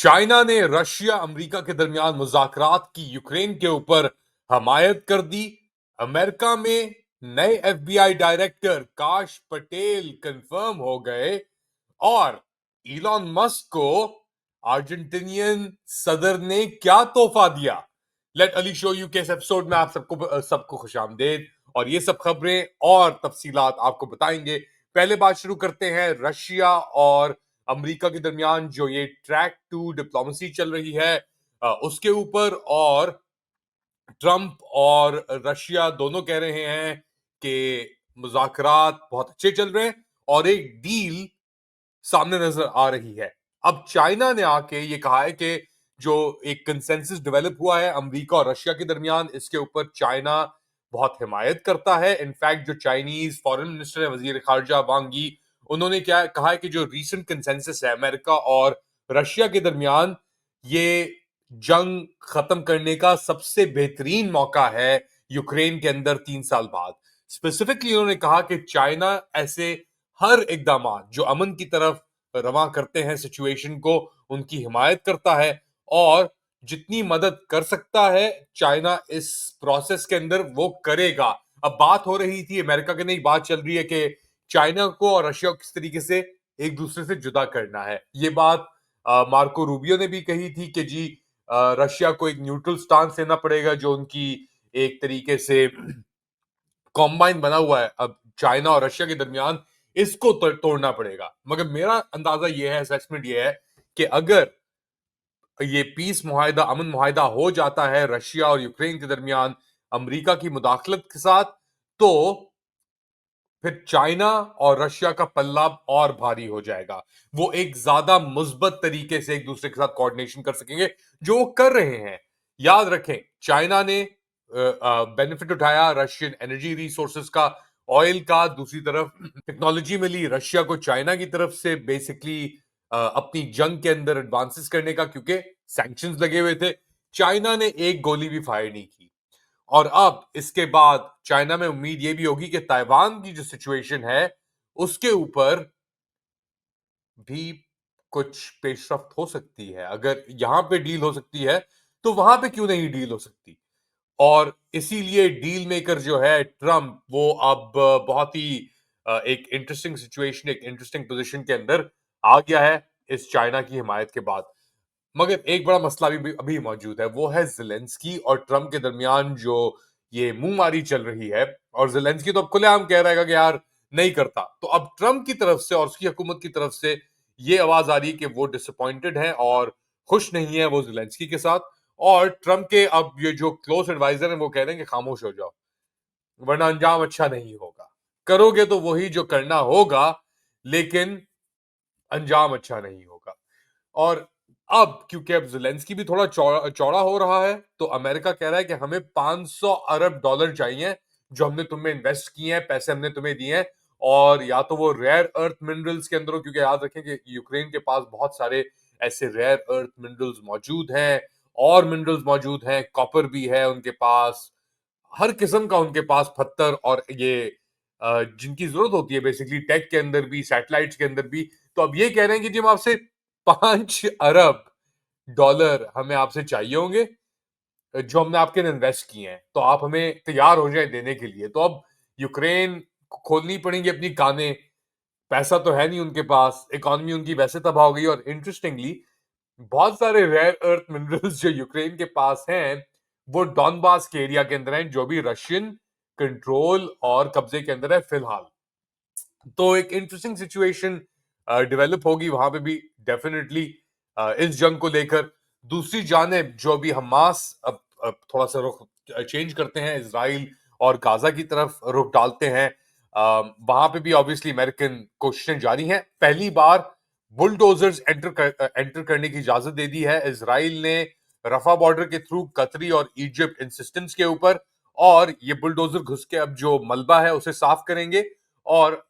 China ने Russia America के दरमियान मुज़ाकरात की यूक्रेन के ऊपर हमायत कर दी। अमेरिका में नए एफबीआई डायरेक्टर काश पटेल कंफर्म हो गए और इलॉन मस्क को अर्जेंटीनियन सदर ने क्या तोहफा दिया। लेट अली शो यू के इस एपिसोड में आप सबको खुशामदेद और ये सब खबरें और तफसीलात आपको बताएंगे। पहले बात शुरू करते हैं रशिया और अमेरिका के दरमियान जो ये ट्रैक टू डिप्लोमेसी चल रही है उसके ऊपर। और ट्रंप और रशिया दोनों कह रहे हैं कि मुज़ाकरात बहुत अच्छे चल रहे हैं और एक डील सामने नजर आ रही है। अब चाइना ने आके ये कहा है कि जो एक कंसेंसस डेवलप हुआ है अमेरिका और रशिया के दरमियान, इसके ऊपर चाइना बहुत हिमायत करता है। इनफैक्ट जो चाइनीज फॉरेन मिनिस्टर है वजीर खारजा वांग यी, उन्होंने क्या कहा है कि जो रीसेंट कंसेंसस है अमेरिका और रशिया के दरमियान, ये जंग खत्म करने का सबसे बेहतरीन मौका है यूक्रेन के अंदर 3 साल बाद। स्पेसिफिकली उन्होंने कहा कि चाइना ऐसे हर इकदाम जो अमन की तरफ रवा करते हैं सिचुएशन को, उनकी हिमायत करता है और जितनी मदद कर सकता है चाइना इस प्रोसेस के अंदर वो करेगा। अब बात हो रही थी अमेरिका की नहीं, बात चल रही है कि चाइना को और रशिया को किस तरीके से एक दूसरे से जुदा करना है। ये बात मार्को रूबियो ने भी कही थी कि जी रशिया को एक न्यूट्रल स्टांस लेना पड़ेगा जो उनकी एक तरीके से कॉम्बाइन बना हुआ है अब चाइना और रशिया के दरमियान, इसको तोड़ना पड़ेगा। मगर मेरा अंदाजा यह है, असेसमेंट यह है कि अगर ये पीस मुआहिदा, अमन मुआहिदा हो जाता है रशिया और यूक्रेन के दरमियान अमेरिका की मुदाखलत के साथ, तो फिर चाइना और रशिया का पल्ला और भारी हो जाएगा। वो एक ज्यादा मुस्बत तरीके से एक दूसरे के साथ कोऑर्डिनेशन कर सकेंगे, जो वो कर रहे हैं। याद रखें, चाइना ने बेनिफिट उठाया रशियन एनर्जी रिसोर्सेज का, ऑयल का। दूसरी तरफ टेक्नोलॉजी मिली रशिया को चाइना की तरफ से, बेसिकली अपनी जंग के अंदर एडवांसेस करने का, क्योंकि सैंक्शंस लगे हुए थे। चाइना ने एक गोली भी फायर नहीं की। और अब इसके बाद चाइना में उम्मीद ये भी होगी कि ताइवान की जो सिचुएशन है उसके ऊपर भी कुछ पेशरफ्त हो सकती है। अगर यहां पे डील हो सकती है तो वहां पे क्यों नहीं डील हो सकती। और इसीलिए डील मेकर जो है ट्रंप, वो अब बहुत ही एक इंटरेस्टिंग सिचुएशन, एक इंटरेस्टिंग पोजीशन के अंदर आ गया है इस चाइना की हिमायत के बाद। मगर एक बड़ा मसला भी अभी मौजूद है, वो है ज़ेलेंस्की और ट्रंप के दरमियान जो ये मुंहमारी चल रही है। और ज़ेलेंस्की तो अब खुलेआम कह रहेगा कि यार नहीं करता। तो अब ट्रंप की तरफ से और उसकी हुकूमत की तरफ से ये आवाज आ रही है कि वो डिसअपॉइंटेड है और खुश नहीं है वो ज़ेलेंस्की के साथ। और ट्रंप के अब ये जो क्लोज एडवाइजर हैं वो कह रहे हैं कि खामोश हो जाओ, वरना अंजाम अच्छा नहीं होगा। करोगे तो वही जो करना होगा, लेकिन अंजाम अच्छा नहीं होगा। और अब क्योंकि अब ज़ेलेंस्की भी थोड़ा चौड़ा हो रहा है, तो अमेरिका कह रहा है कि हमें 500 अरब डॉलर चाहिए जो हमने तुम्हें इन्वेस्ट किए हैं, पैसे हमने तुम्हें दिए हैं। और या तो वो रेयर अर्थ मिनरल्स के अंदर हो, क्योंकि याद रखें कि यूक्रेन के पास बहुत सारे ऐसे रेयर अर्थ मिनरल्स मौजूद हैं और मिनरल्स मौजूद हैं, कॉपर भी है उनके पास, हर किस्म का उनके पास पत्थर और ये जिनकी जरूरत होती है बेसिकली टेक के अंदर भी, सैटेलाइट्स के अंदर भी। तो अब ये कह रहे हैं कि जी हम आपसे 5 अरब डॉलर हमें आपसे चाहिए होंगे जो हमने आपके इन्वेस्ट किए हैं, तो आप हमें तैयार हो जाए देने के लिए। तो अब यूक्रेन को खोलनी पड़ेंगी अपनी कानें, पैसा तो है नहीं उनके पास, इकोनॉमी उनकी वैसे तबाह हो गई। और इंटरेस्टिंगली बहुत सारे रेयर अर्थ मिनरल्स जो यूक्रेन के पास हैं वो डॉनबास के एरिया के अंदर हैं, जो भी रशियन कंट्रोल और कब्जे के अंदर है फिलहाल। तो एक इंटरेस्टिंग सिचुएशन डेवलप होगी वहां पे भी डेफिनेटली इस जंग को लेकर। दूसरी जानिब जो भी हमास अब थोड़ा सा रुख चेंज करते हैं, इसराइल और गाजा की तरफ रुख डालते हैं, वहां पे भी ऑब्वियसली अमेरिकन कोशिशें जारी हैं। पहली बार बुलडोजर्स एंटर करने की इजाजत दे दी है इसराइल ने रफा बॉर्डर के थ्रू कतरी और इजिप्ट इंसिस्टेंस के ऊपर। और ये बुलडोजर घुस के अब जो मलबा है उसे साफ करेंगे। और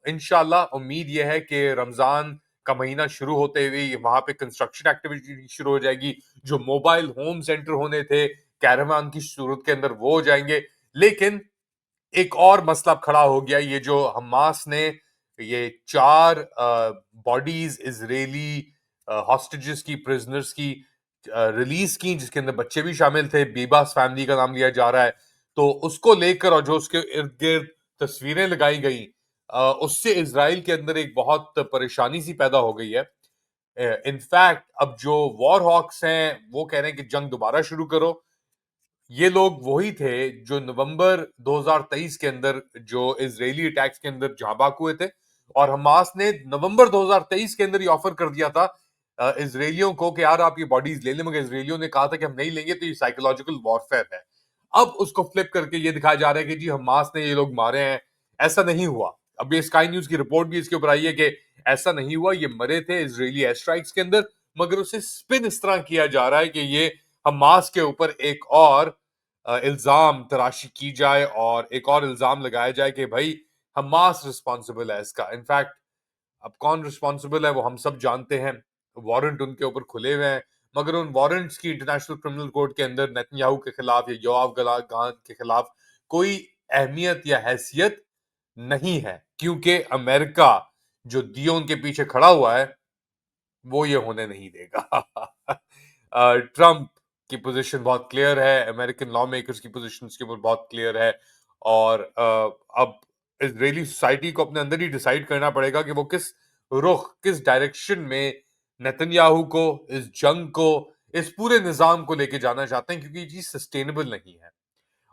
इंशाल्लाह उम्मीद यह है कि रमजान का महीना शुरू होते हुए वहां पे कंस्ट्रक्शन एक्टिविटी शुरू हो जाएगी। जो मोबाइल होम सेंटर होने थे कैरावान की सूरत के अंदर वो हो जाएंगे। लेकिन एक और मसला खड़ा हो गया, ये जो हमास ने ये 4 बॉडीज इजरायली हॉस्टेजेस की, प्रिजनर्स की रिलीज की, जिसके अंदर बच्चे भी शामिल थे, बेबास फैमिली का नाम लिया जा रहा है। तो उसको लेकर और जो उसके इर्द गिर्द तस्वीरें लगाई गई, उससे इजराइल के अंदर एक बहुत परेशानी सी पैदा हो गई है। इनफैक्ट अब जो वॉर हॉक्स हैं वो कह रहे हैं कि जंग दोबारा शुरू करो। ये लोग वही थे जो नवंबर 2023 के अंदर जो इजरायली अटैक्स के अंदर जाँ बाक हुए थे, और हमास ने नवंबर 2023 के अंदर ये ऑफर कर दिया था इजरायलियों को कि यार आप ये बॉडीज ले लें, मगर इजरायलियों ने कहा था कि हम नहीं लेंगे, तो ये साइकोलॉजिकल वॉरफेयर है। अब उसको फ्लिप करके ये दिखाया जा रहा है कि जी हमास ने ये लोग मारे हैं। ऐसा नहीं हुआ। अब ये स्काई न्यूज की रिपोर्ट भी इसके ऊपर आई है कि ऐसा नहीं हुआ, ये मरे थे इजरायली एयर स्ट्राइक्स के अंदर, मगर उसे स्पिन इस तरह किया जा रहा है कि ये हमास के ऊपर एक और इल्जाम तराशी की जाए और एक और इल्जाम लगाया जाए कि भाई हमास रिस्पॉन्सिबल है इसका। इनफैक्ट अब कौन रिस्पॉन्सिबल है वो हम सब जानते हैं। वारंट उनके ऊपर खुले हुए हैं, मगर उन वारंट्स की इंटरनेशनल क्रिमिनल कोर्ट के अंदर नेतन्याहू के खिलाफ या योआव गलागान के खिलाफ कोई अहमियत या हैसियत नहीं है, क्योंकि अमेरिका जो दियो उनके पीछे खड़ा हुआ है वो ये होने नहीं देगा। ट्रंप की पोजीशन बहुत क्लियर है, अमेरिकन लॉ मेकर्स की पोजीशन के ऊपर बहुत क्लियर है, और अब इजरायली सोसाइटी को अपने अंदर ही डिसाइड करना पड़ेगा कि वो किस रुख, किस डायरेक्शन में नेतन्याहू को, इस जंग को, इस पूरे निजाम को लेके जाना चाहते हैं, क्योंकि ये चीज सस्टेनेबल नहीं है।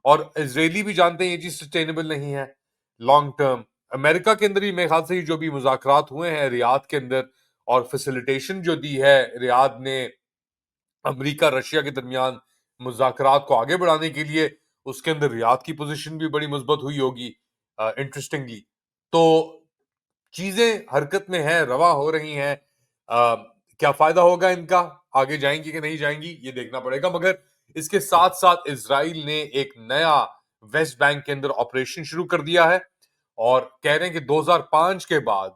और इजरायली भी जानते हैं ये चीज सस्टेनेबल नहीं है लॉन्ग टर्म। अमेरिका के अंदर ही मेरे ख्याल से जो भी मुज़ाकरात हुए हैं रियाद के अंदर, और फैसिलिटेशन जो दी है रियाद ने अमेरिका रशिया के दरमियान मुज़ाकरात को आगे बढ़ाने के लिए, उसके अंदर रियाद की पोजीशन भी बड़ी मजबूत हुई होगी इंटरेस्टिंगली। तो चीजें हरकत में हैं, रवा हो रही हैं। क्या फायदा होगा इनका, आगे जाएंगी कि नहीं जाएंगी ये देखना पड़ेगा। मगर इसके साथ साथ इसराइल ने एक नया वेस्ट बैंक के अंदर ऑपरेशन शुरू कर दिया है, और कह रहे हैं कि 2005 के बाद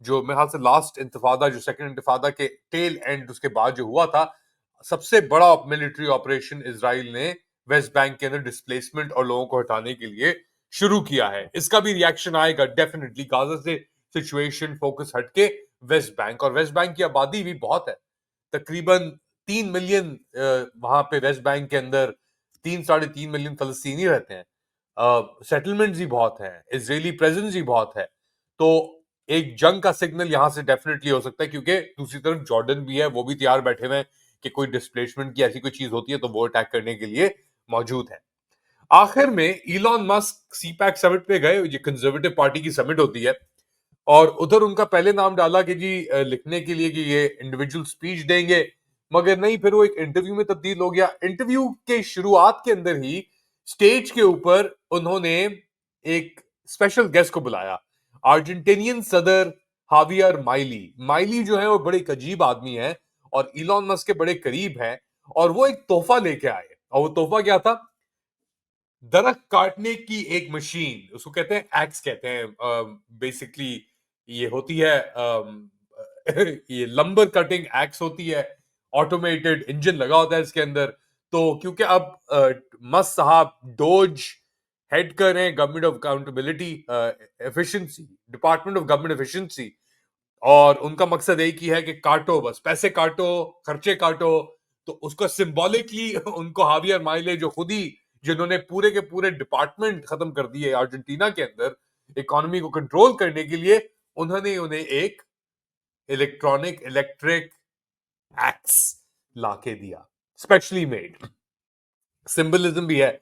जो मेरे ख्याल से लास्ट इंतफादा, जो सेकंड इंतफादा के टेल एंड उसके बाद जो हुआ था, सबसे बड़ा मिलिट्री ऑपरेशन इसराइल ने वेस्ट बैंक के अंदर डिस्प्लेसमेंट और लोगों को हटाने के लिए शुरू किया है। इसका भी रिएक्शन आएगा डेफिनेटली, गाजा से सिचुएशन फोकस हटके वेस्ट बैंक, और वेस्ट बैंक की आबादी भी बहुत है, तकरीबन 3 मिलियन वहां पे वेस्ट बैंक के अंदर 3-3.5 मिलियन फलस्तीनी रहते हैं। सेटलमेंट्स भी बहुत हैं, इजरायली प्रेजेंस भी बहुत है। तो एक जंग का सिग्नल यहां से डेफिनेटली हो सकता है, क्योंकि दूसरी तरफ जॉर्डन भी है, वो भी तैयार बैठे हुए हैं कि कोई डिस्प्लेसमेंट की ऐसी कोई चीज होती है तो वो अटैक करने के लिए मौजूद है। आखिर में इलॉन मस्क सीपैक समिट पे गए, ये कंजर्वेटिव पार्टी की समिट होती है, और उधर उनका पहले नाम डाला कि जी लिखने के लिए कि ये इंडिविजुअल स्पीच देंगे, मगर नहीं, फिर वो एक इंटरव्यू में तब्दील हो गया। इंटरव्यू के शुरुआत के अंदर ही स्टेज के ऊपर उन्होंने एक स्पेशल गेस्ट को बुलाया, अर्जेंटीनियन सदर हावियर माइली। माइली जो है वो बड़े एक अजीब आदमी है और इलॉन मस्क के बड़े करीब है, और वो एक तोहफा लेके आए, और वो तोहफा क्या था? दरख्त काटने की एक मशीन, उसको कहते हैं एक्स कहते हैं बेसिकली। ये होती है ये लंबर कटिंग एक्स होती है, ऑटोमेटेड इंजन लगा होता है इसके अंदर। तो क्योंकि अब मस्त साहब डोज हेड कर रहे हैं government of accountability efficiency, department of government efficiency, और उनका मकसद एक ही है कि काटो, बस पैसे काटो, खर्चे काटो। तो उसको सिंबॉलिकली उनको हावियर माइले, जो खुद ही जिन्होंने पूरे के पूरे डिपार्टमेंट खत्म कर दिए अर्जेंटीना के अंदर इकोनॉमी को कंट्रोल करने के लिए, उन्होंने उन्हें एक इलेक्ट्रिक एक्स लाके दिया, स्पेशली मेड। सिंबलिज्म भी है।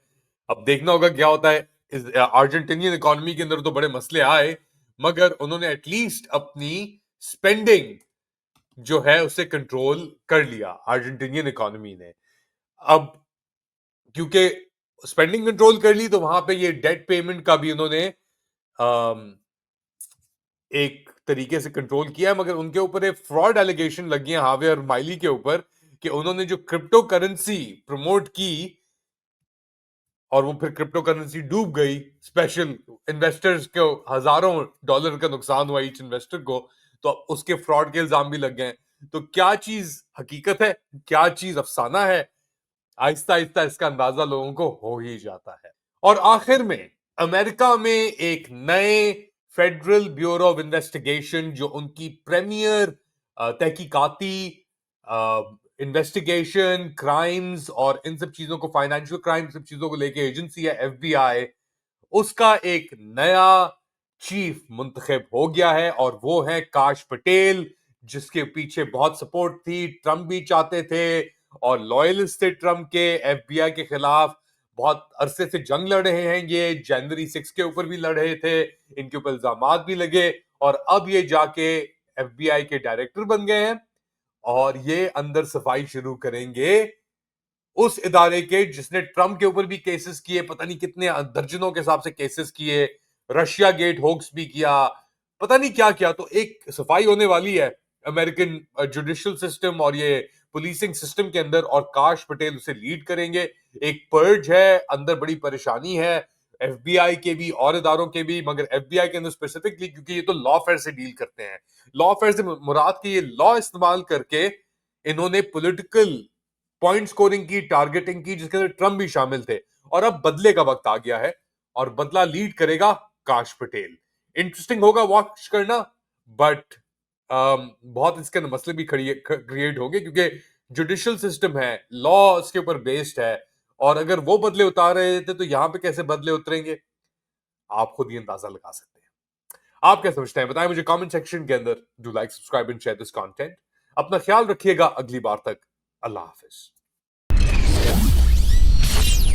अब देखना होगा क्या होता है। इस अर्जेंटीनियन इकोनॉमी के अंदर तो बड़े मसले आए, मगर उन्होंने एटलीस्ट अपनी स्पेंडिंग जो है उसे कंट्रोल कर लिया अर्जेंटीनियन इकोनॉमी ने। अब क्योंकि स्पेंडिंग कंट्रोल कर ली, तो वहां पे ये डेट पेमेंट का भी उन्होंने एक तरीके से कंट्रोल किया है। मगर उनके ऊपर एक फ्रॉड एलिगेशन लगी है हावे और माइली के ऊपर, कि उन्होंने जो क्रिप्टो करेंसी प्रमोट की और वो फिर क्रिप्टो करेंसी डूब गई, स्पेशल इन्वेस्टर्स को हजारों डॉलर का नुकसान हुआ ईच इन्वेस्टर को, तो उसके फ्रॉड के इल्जाम भी लग गए। तो क्या चीज हकीकत है, क्या चीज अफसाना है, आहिस्ता आहिस्ता इसका अंदाजा लोगों को हो ही जाता है। और आखिर में अमेरिका में एक नए फेडरल ब्यूरो ऑफ इन्वेस्टिगेशन, जो उनकी प्रीमियर तहकीकाती इन्वेस्टिगेशन, क्राइम्स और इन सब चीजों को, फाइनेंशियल क्राइम, सब चीजों को लेके एजेंसी है एफबीआई, उसका एक नया चीफ मुंतखब हो गया है और वो है काश पटेल, जिसके पीछे बहुत सपोर्ट थी, ट्रम्प भी चाहते थे और लॉयलिस्ट थे ट्रम्प के, एफबीआई के खिलाफ बहुत अरसे से जंग लड़ रहे हैं, ये जनवरी 6 के ऊपर भी लड़ रहे थे, इनके ऊपर इल्जाम भी लगे और अब ये जाके एफबीआई के डायरेक्टर बन गए हैं और ये अंदर सफाई शुरू करेंगे उस इदारे के जिसने ट्रम्प के ऊपर भी केसेस किए, पता नहीं कितने दर्जनों के हिसाब से केसेस किए, रशिया गेट होक्स भी किया, पता नहीं क्या किया। तो एक सफाई होने वाली है अमेरिकन जुडिशियल सिस्टम और ये पुलिसिंग सिस्टम के अंदर और काश पटेल उसे लीड करेंगे। एक पर्ज है, अंदर बड़ी परेशानी है एफबीआई के भी और इदारों के भी, मगर एफबीआई के अंदर स्पेसिफिकली क्योंकि ये तो लॉ फेयर से डील करते हैं, लॉ फेयर से मुराद की ये लॉ इस्तेमाल करके इन्होंने पॉलिटिकल पॉइंट स्कोरिंग की, टारगेटिंग की, जिसके अंदर ट्रम्प भी शामिल थे और अब बदले का वक्त आ गया है और बदला लीड करेगा काश पटेल। इंटरेस्टिंग होगा वॉच करना, बट बहुत इसके अंदर मसले भी क्रिएट होंगे क्योंकि जुडिशियल सिस्टम है, लॉ इसके ऊपर बेस्ड है और अगर वो बदले उतार रहे थे तो यहां पे कैसे बदले उतरेंगे, आप खुद ही अंदाजा लगा सकते हैं। आप क्या समझते हैं बताएं मुझे कमेंट सेक्शन के अंदर। Do like, subscribe and share this content. अपना ख्याल रखिएगा, अगली बार तक अल्लाह हाफिज।